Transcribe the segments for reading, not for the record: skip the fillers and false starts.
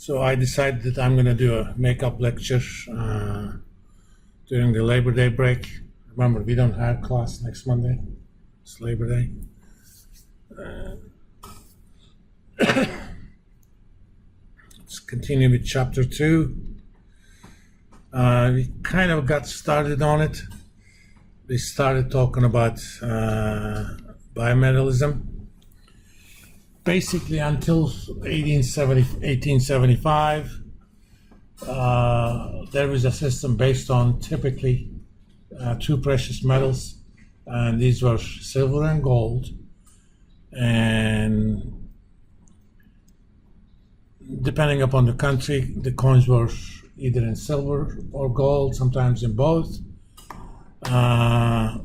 So I decided that I'm going to do a makeup lecture during the Labor Day break. Remember, we don't have class next Monday. It's Labor Day. Let's continue with chapter 2. We kind of got started on it. We started talking about bimetallism. Basically, until 1875, there was a system based on typically two precious metals, and these were silver and gold. And depending upon the country, the coins were either in silver or gold, sometimes in both. But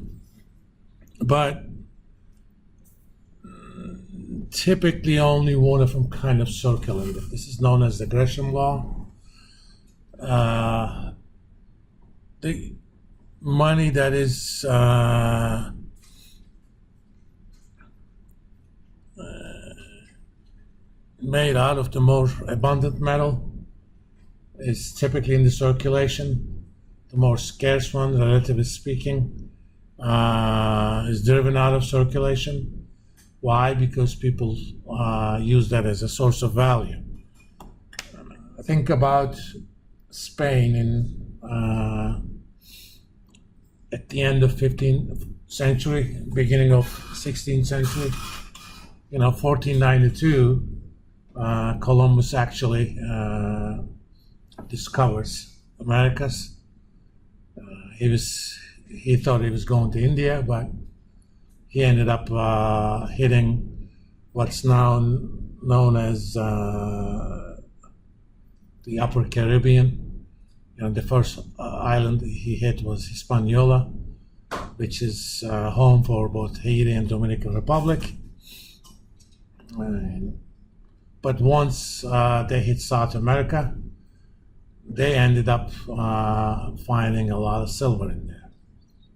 typically only one of them kind of circulated. This is known as the Gresham law. The money that is made out of the more abundant metal is typically in the circulation. The more scarce one, relatively speaking, is driven out of circulation. Why? Because people use that as a source of value. Think about Spain at the end of 15th century, beginning of 16th century. 1492, Columbus actually discovers Americas. He thought he was going to India, but he ended up hitting what's now known as the Upper Caribbean. The first island he hit was Hispaniola, which is home for both Haiti and Dominican Republic. But once they hit South America, they ended up finding a lot of silver in there.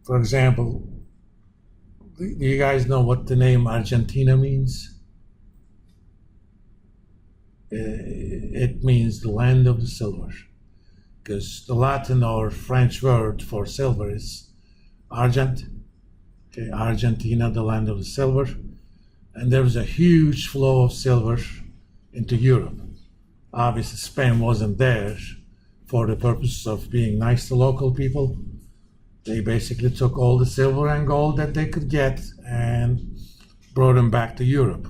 For example, do you guys know what the name Argentina means? It means the land of the silver, because the Latin or French word for silver is argent. Okay, Argentina, the land of the silver. And there was a huge flow of silver into Europe. Obviously, Spain wasn't there for the purpose of being nice to local people. They basically took all the silver and gold that they could get and brought them back to Europe.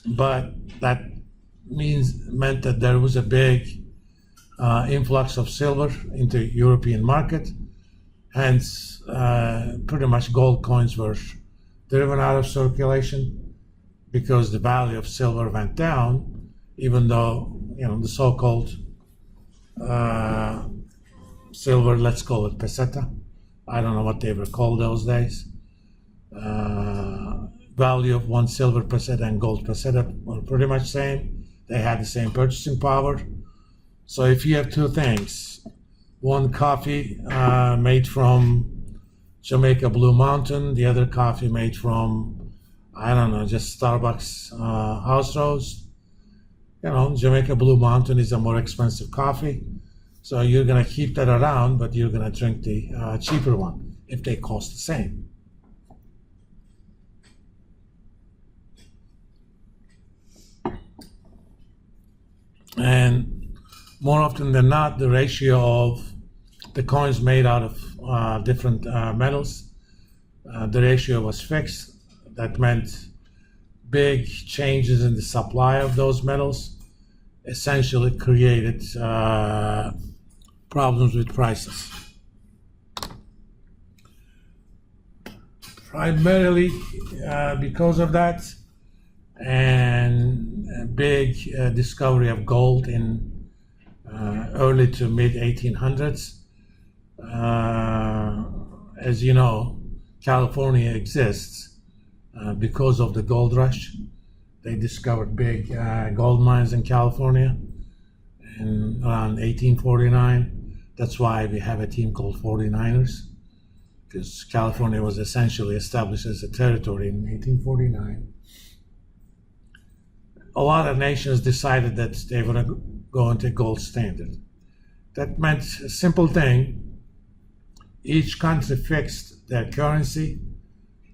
But that meant that there was a big influx of silver into the European market. Hence, pretty much gold coins were driven out of circulation because the value of silver went down, even though the so-called silver, let's call it peseta. I don't know what they were called those days. Value of one silver peseta and gold peseta were pretty much same. They had the same purchasing power. So if you have two things, one coffee made from Jamaica Blue Mountain, the other coffee made from, I don't know, just Starbucks house roast. Jamaica Blue Mountain is a more expensive coffee. So you're going to keep that around, but you're going to drink the cheaper one if they cost the same. And more often than not, the ratio of the coins made out of different metals, the ratio was fixed. That meant big changes in the supply of those metals essentially created problems with prices. Primarily because of that, and a big discovery of gold in early to mid 1800s. As you know, California exists because of the gold rush. They discovered big gold mines in California in around 1849. That's why we have a team called 49ers, because California was essentially established as a territory in 1849. a lot of nations decided that they were going to go into gold standard. That meant a simple thing. Each country fixed their currency,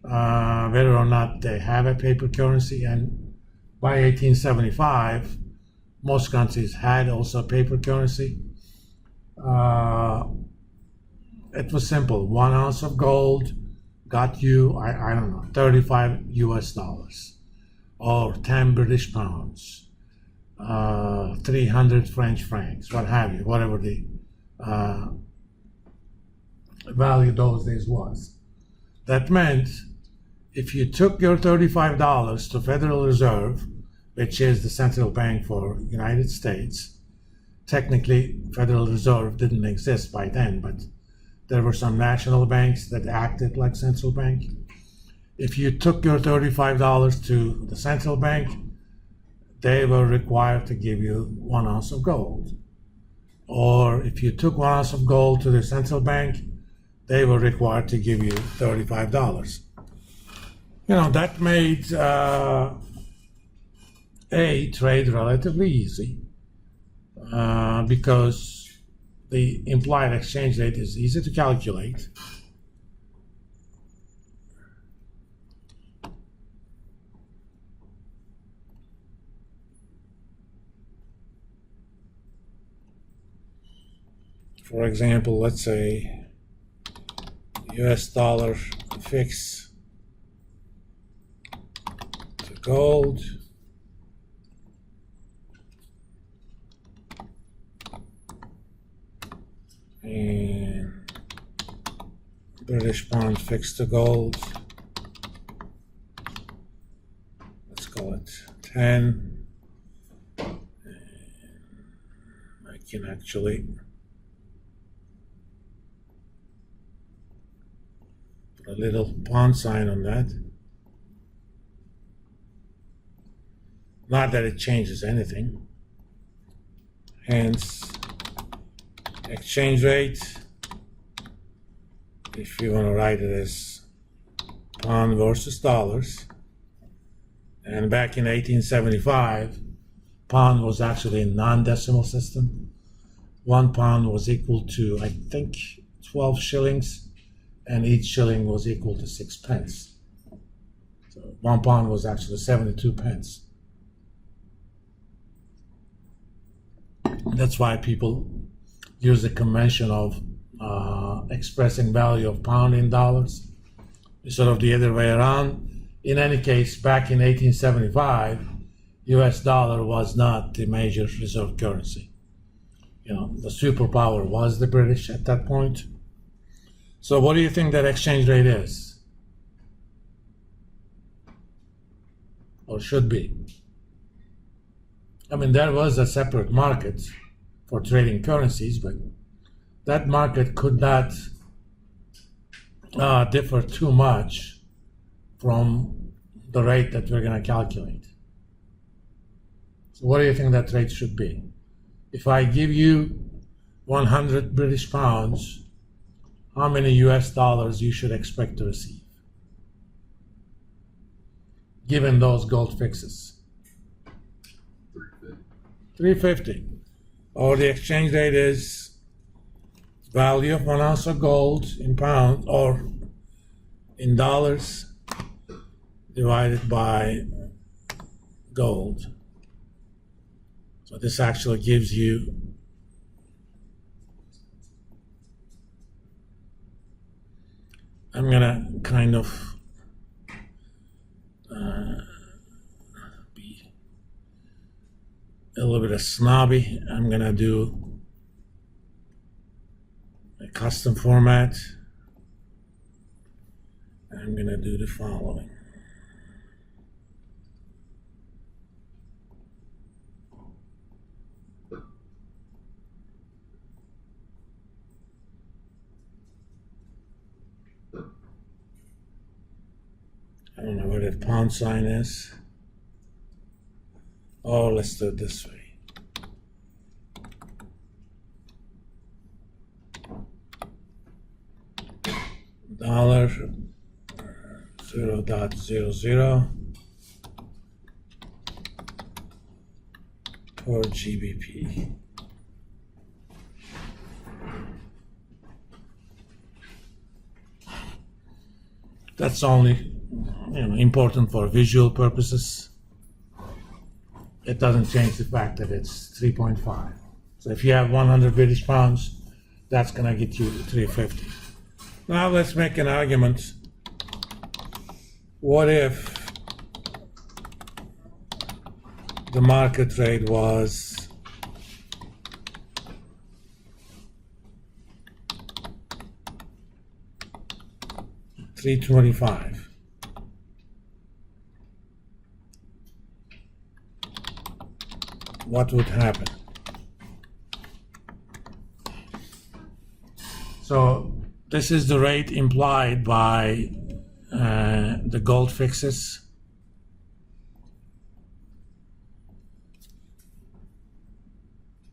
whether or not they have a paper currency, and by 1875, most countries had also paper currency. It was simple. 1 ounce of gold got you, I don't know, 35 US dollars, or 10 British pounds, 300 French francs, what have you, whatever the value those days was. That meant if you took your $35 to Federal Reserve, which is the central bank for United States, technically Federal Reserve didn't exist by then, but there were some national banks that acted like central bank. If you took your $35 to the central bank, they were required to give you 1 ounce of gold. Or if you took 1 ounce of gold to the central bank, they were required to give you $35. That made trade relatively easy because the implied exchange rate is easy to calculate. For example, let's say US dollar fix to gold. And British pound fixed to gold. Let's call it 10. And I can actually put a little pound sign on that. Not that it changes anything. Hence, exchange rate, if you want to write it as pound versus dollars. And back in 1875, pound was actually a non-decimal system. 1 pound was equal to, I think, 12 shillings, and each shilling was equal to 6 pence. So 1 pound was actually 72 pence. That's why people use the convention of expressing value of pound in dollars instead of the other way around. In any case, back in 1875, US dollar was not the major reserve currency. The superpower was the British at that point. So what do you think that exchange rate is? Or should be? I mean, there was a separate market for trading currencies, but that market could not differ too much from the rate that we're going to calculate. So what do you think that rate should be? If I give you 100 British pounds, how many US dollars you should expect to receive, given those gold fixes? 350. Or the exchange rate is value of 1 ounce of gold in pounds or in dollars divided by gold. So this actually gives you I'm gonna kind of be a little bit of snobby. I'm gonna do a custom format. I'm gonna do the following. I don't know where the pound sign is. Oh, let's do it this way. Dollar 0.00 per GBP. That's only important for visual purposes. It doesn't change the fact that it's 3.5. So if you have 100 British pounds, that's going to get you 350. Now let's make an argument. What if the market rate was $3.25? What would happen? So this is the rate implied by the gold fixes.